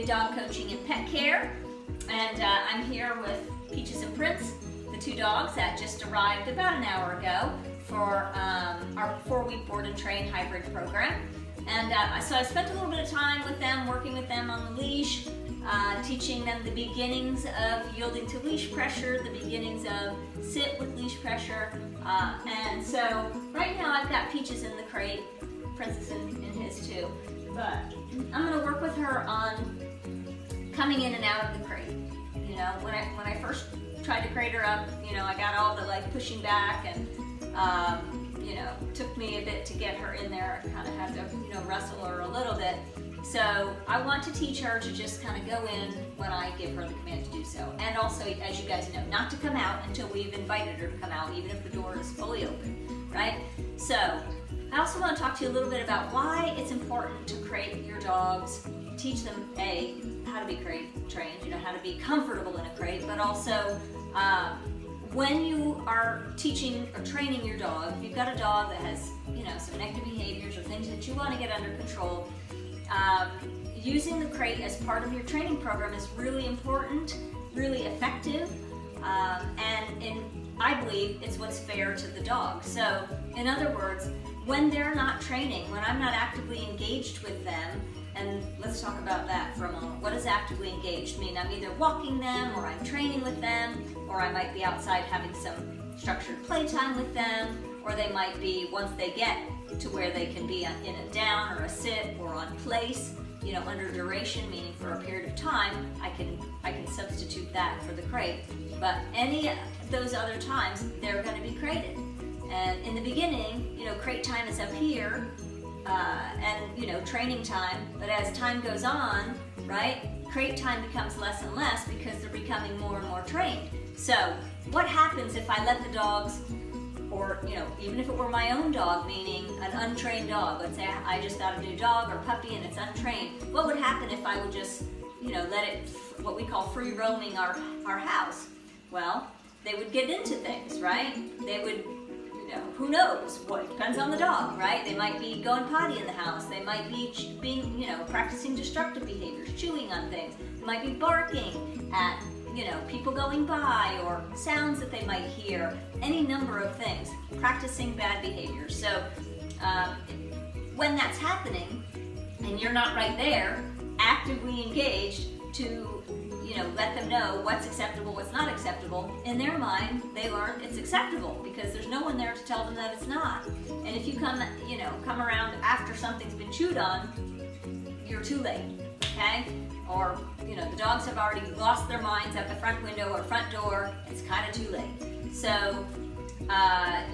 Dog Coaching and Pet Care, and I'm here with Peaches and Prince, the two dogs that just arrived about an hour ago for our 4-week board and train hybrid program. And so I spent a little bit of time with them, working with them on the leash, teaching them the beginnings of yielding to leash pressure, the beginnings of sit with leash pressure. And so right now I've got Peaches in the crate, Prince is in his too. But I'm going to work with her on coming in and out of the crate. You know, when I first tried to crate her up, you know, I got all the like pushing back, and you know, took me a bit to get her in there. I kind of had to, you know, wrestle her a little bit. So I want to teach her to just kind of go in when I give her the command to do so. And also, as you guys know, not to come out until we've invited her to come out, even if the door is fully open, right? So I also want to talk to you a little bit about why it's important to crate your dogs, teach them, A, how to be crate trained, you know, how to be comfortable in a crate, but also when you are teaching or training your dog, if you've got a dog that has, you know, some negative behaviors or things that you want to get under control, using the crate as part of your training program is really important, really effective, and I believe it's what's fair to the dog. So, in other words, when they're not training, when I'm not actively engaged with them, and let's talk about that for a moment. What does actively engaged mean? I'm either walking them, or I'm training with them, or I might be outside having some structured playtime with them, or they might be, once they get to where they can be in a down or a sit or on place, you know, under duration, meaning for a period of time, I can substitute that for the crate. But any of those other times, they're going to be crated. And in the beginning, you know, crate time is up here, and, you know, training time, but as time goes on, right, crate time becomes less and less because they're becoming more and more trained. So what happens if I let the dogs, or, you know, even if it were my own dog, meaning an untrained dog, let's say I just got a new dog or puppy and it's untrained, what would happen if I would just, you know, let it, what we call free roaming our house? Well, they would get into things, right? They would, you know, who knows? What depends on the dog, right? They might be going potty in the house. They might be being, you know, practicing destructive behaviors, chewing on things. They might be barking at, you know, people going by, or sounds that they might hear, any number of things, practicing bad behaviors. So when that's happening and you're not right there, actively engaged to, you know, let them know what's acceptable, what's not acceptable, in their mind, they learn it's acceptable because there's no one there to tell them that it's not. And if you come around after something's been chewed on, you're too late, okay? Or, you know, the dogs have already lost their minds at the front window or front door, it's kind of too late. So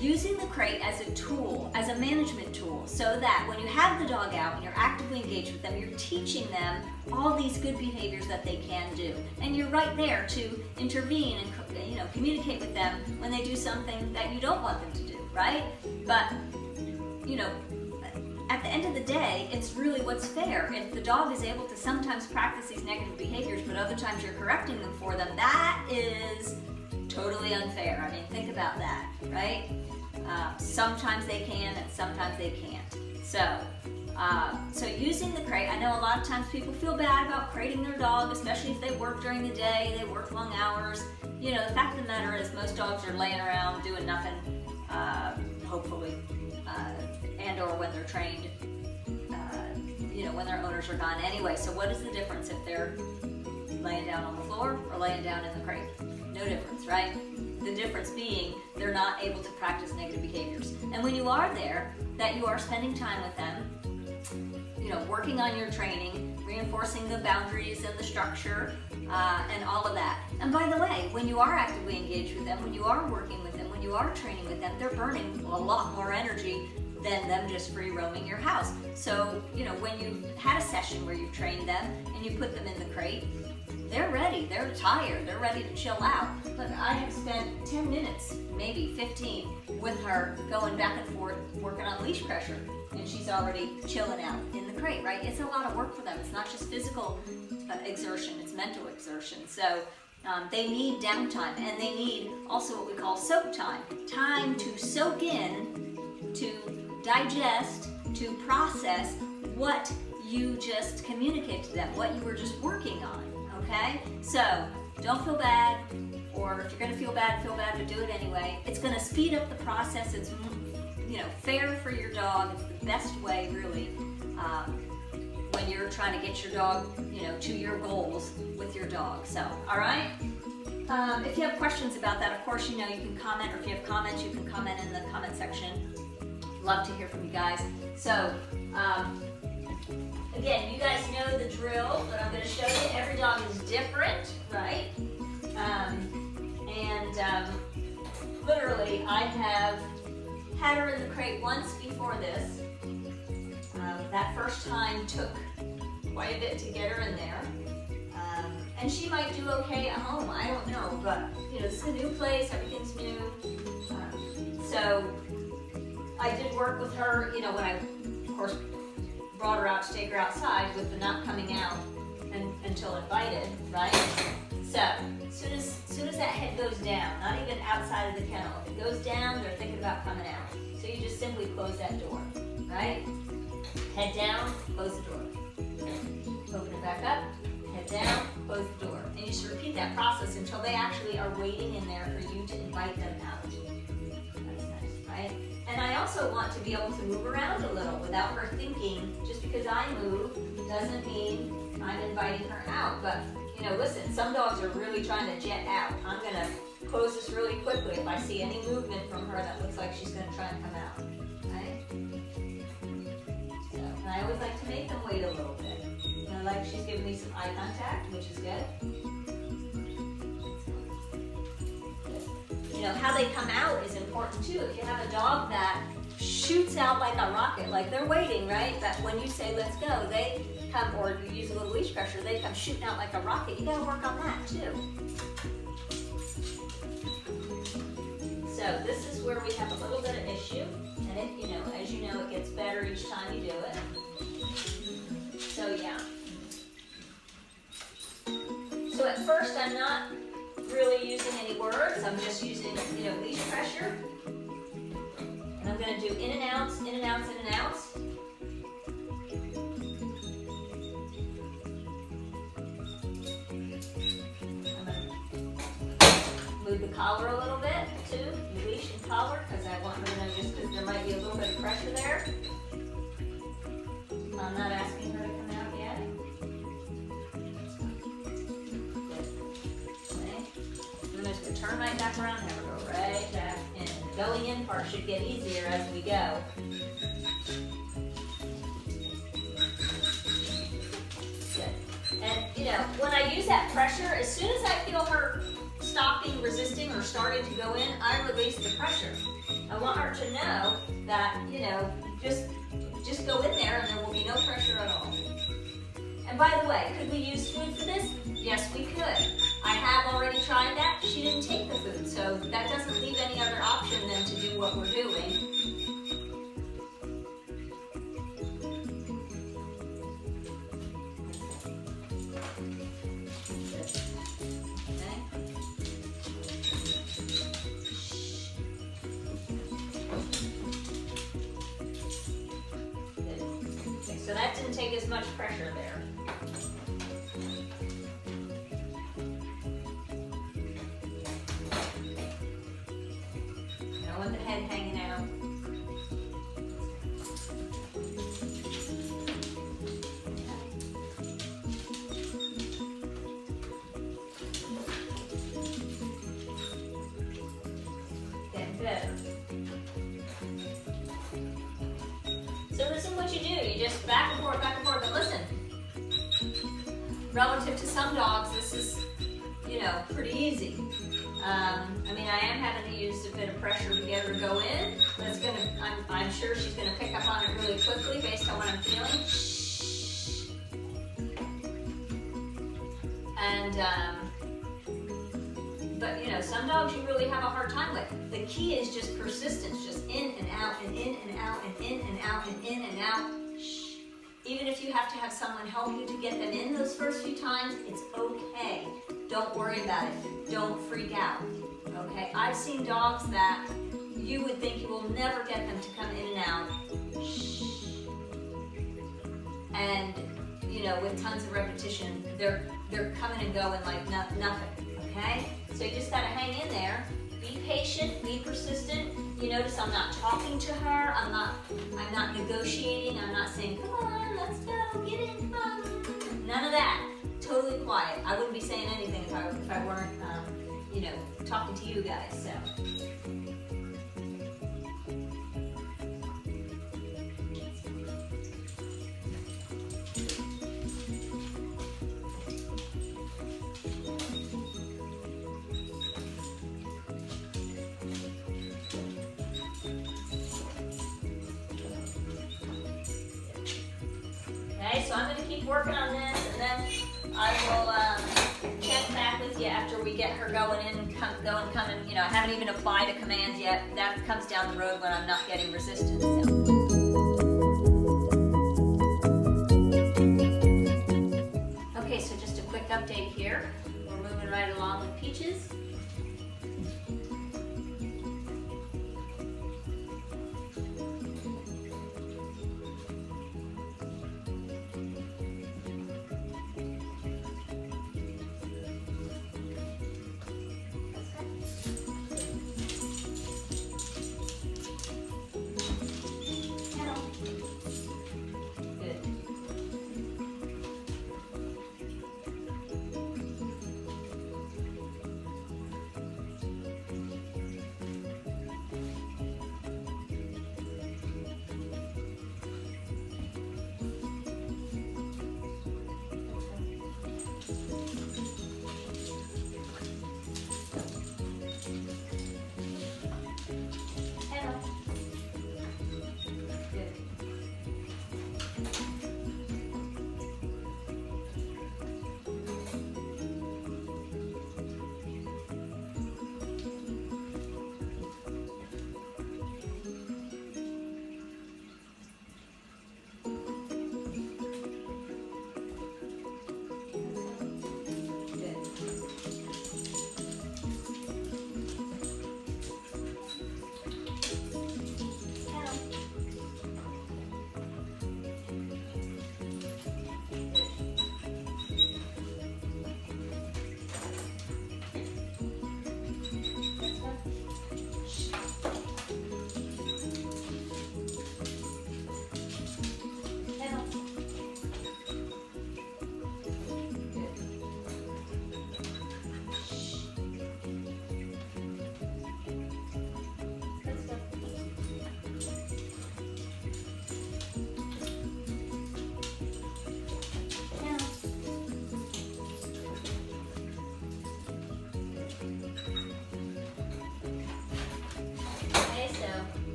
using the crate as a tool, as a management tool, so that when you have the dog out and you're actively engaged with them, you're teaching them all these good behaviors that they can do. And you're right there to intervene and, you know, communicate with them when they do something that you don't want them to do, right? But, you know, at the end of the day, it's really what's fair. If the dog is able to sometimes practice these negative behaviors, but other times you're correcting them for them, that is totally unfair. I mean, think about that, right? Sometimes they can and sometimes they can't. So using the crate, I know a lot of times people feel bad about crating their dog, especially if they work during the day, they work long hours. You know, the fact of the matter is most dogs are laying around doing nothing, hopefully, and or when they're trained, you know, when their owners are gone anyway. So what is the difference if they're laying down on the floor or laying down in the crate? No difference, right? The difference being they're not able to practice negative behaviors. And when you are there, that you are spending time with them, you know, working on your training, reinforcing the boundaries and the structure, and all of that. And by the way, when you are actively engaged with them, when you are working with them, when you are training with them, they're burning a lot more energy than them just free roaming your house. So, you know, when you've had a session where you've trained them and you put them in the crate, they're ready, they're tired, they're ready to chill out. But I have spent 10 minutes, maybe 15, with her going back and forth, working on leash pressure, and she's already chilling out in the crate, right? It's a lot of work for them. It's not just physical exertion, it's mental exertion. So they need downtime, and they need also what we call soak time, time to soak in, to digest, to process what you just communicate to them what you were just working on, okay? So don't feel bad, or if you're gonna feel bad, but do it anyway. It's gonna speed up the process. It's, you know, fair for your dog. It's the best way, really, when you're trying to get your dog, you know, to your goals with your dog. So, all right? If you have questions about that, of course, you know, you can comment, or if you have comments, you can comment in the comment section. Love to hear from you guys. So, again, you guys know the drill that I'm going to show you. Every dog is different, right? Literally, I have had her in the crate once before this. That first time took quite a bit to get her in there. And she might do okay at home, I don't know, but you know, this is a new place, everything's new. So I did work with her, you know, when I, of course, brought her out to take her outside with the not coming out until invited, right? So as soon as that head goes down, not even outside of the kennel, if it goes down, they're thinking about coming out. So you just simply close that door, right? Head down, close the door. Open it back up, head down, close the door. And you just repeat that process until they actually are waiting in there for you to invite them out. That's nice, right? And I also want to be able to move around a little without her thinking, just because I move doesn't mean I'm inviting her out. But, you know, listen, some dogs are really trying to jet out. I'm going to close this really quickly if I see any movement from her that looks like she's going to try and come out, right? So, and I always like to make them wait a little bit. And I like she's giving me some eye contact, which is good. You know, how they come out is important too. If you have a dog that shoots out like a rocket, like they're waiting, right? But when you say, let's go, they come, or you use a little leash pressure, they come shooting out like a rocket. You gotta work on that too. So this is where we have a little bit of issue. And it, you know, as you know, it gets better each time you do it. So yeah. So at first I'm not really using any words. I'm just using, you know, leash pressure. And I'm going to do in and outs, in and outs, in and outs. I'm going to move the collar a little bit too, the leash and collar, because I want her to know, just because there might be a little bit of pressure there. I'm not asking her to come out yet. I'm just going to turn right back around and have her go right back in. The going in part should get easier as we go. Good. And, you know, when I use that pressure, as soon as I feel her stopping, resisting, or starting to go in, I release the pressure. I want her to know that, you know, just go in there and there will be no pressure at all. And by the way, could we use food for this? Yes, we could. I have already tried that. She didn't take the food, so that doesn't leave any other option than to do what we're doing. Okay, so that didn't take as much pressure there. With the head hanging out. Getting better. So this is what you do. You just back and forth, but listen. Relative to some dogs, this is, you know, pretty easy. I mean, I am having to use a bit of pressure to get her to go in, but it's gonna, I'm sure she's gonna pick up on it really quickly based on what I'm feeling. And, but you know, some dogs you really have a hard time with. The key is just persistence, just in and out and in and out and in and out and in and out. Even if you have to have someone help you to get them in those first few times, it's okay. Don't worry about it. Don't freak out. Okay? I've seen dogs that you would think you will never get them to come in and out. and you know, with tons of repetition, they're coming and going like nothing, okay? So you just gotta hang in there, be patient, be persistent. You notice I'm not talking to her, I'm not negotiating, I'm not saying, come on, let's go, get in, come on. None of that. Totally quiet. I wouldn't be saying anything if I weren't, you know, talking to you guys, so. Okay, so I'm going to keep working on this, and then I will check back with you after we get her going in, coming. You know, I haven't even applied a command yet. That comes down the road when I'm not getting resistance. So. Okay, so just a quick update here. We're moving right along with Peaches.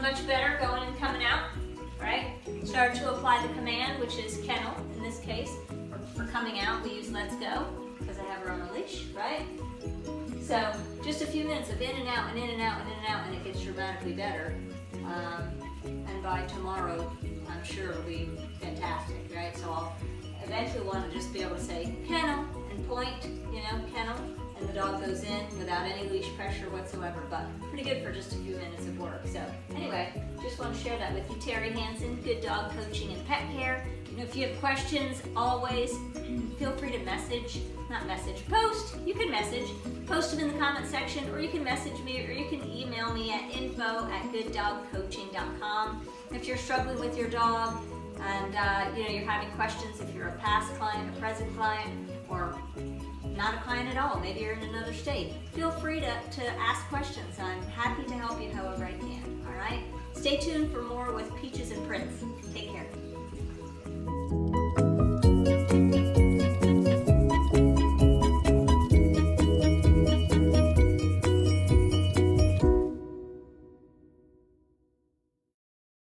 Much better going and coming out, right? Start to apply the command, which is kennel in this case. For coming out, we use let's go because I have her on a leash, right? So just a few minutes of in and out and in and out and in and out, and it gets dramatically better. And by tomorrow, I'm sure it'll be fantastic, right? So I'll eventually want to just be able to say kennel and point, you know, kennel, and the dog goes in without any leash pressure whatsoever, but pretty good for just a few minutes of work. So anyway, just want to share that with you. Terry Hansen, Good Dog Coaching and Pet Care. You know, if you have questions, always feel free to post. You can message, post them in the comment section, or you can message me, or you can email me at info@gooddogcoaching.com. If you're struggling with your dog and you know, you're having questions, if you're a past client, a present client, or not a client at all, maybe you're in another state, feel free to ask questions. I'm happy to help you however I can, all right? Stay tuned for more with Peaches and Prince. Take care.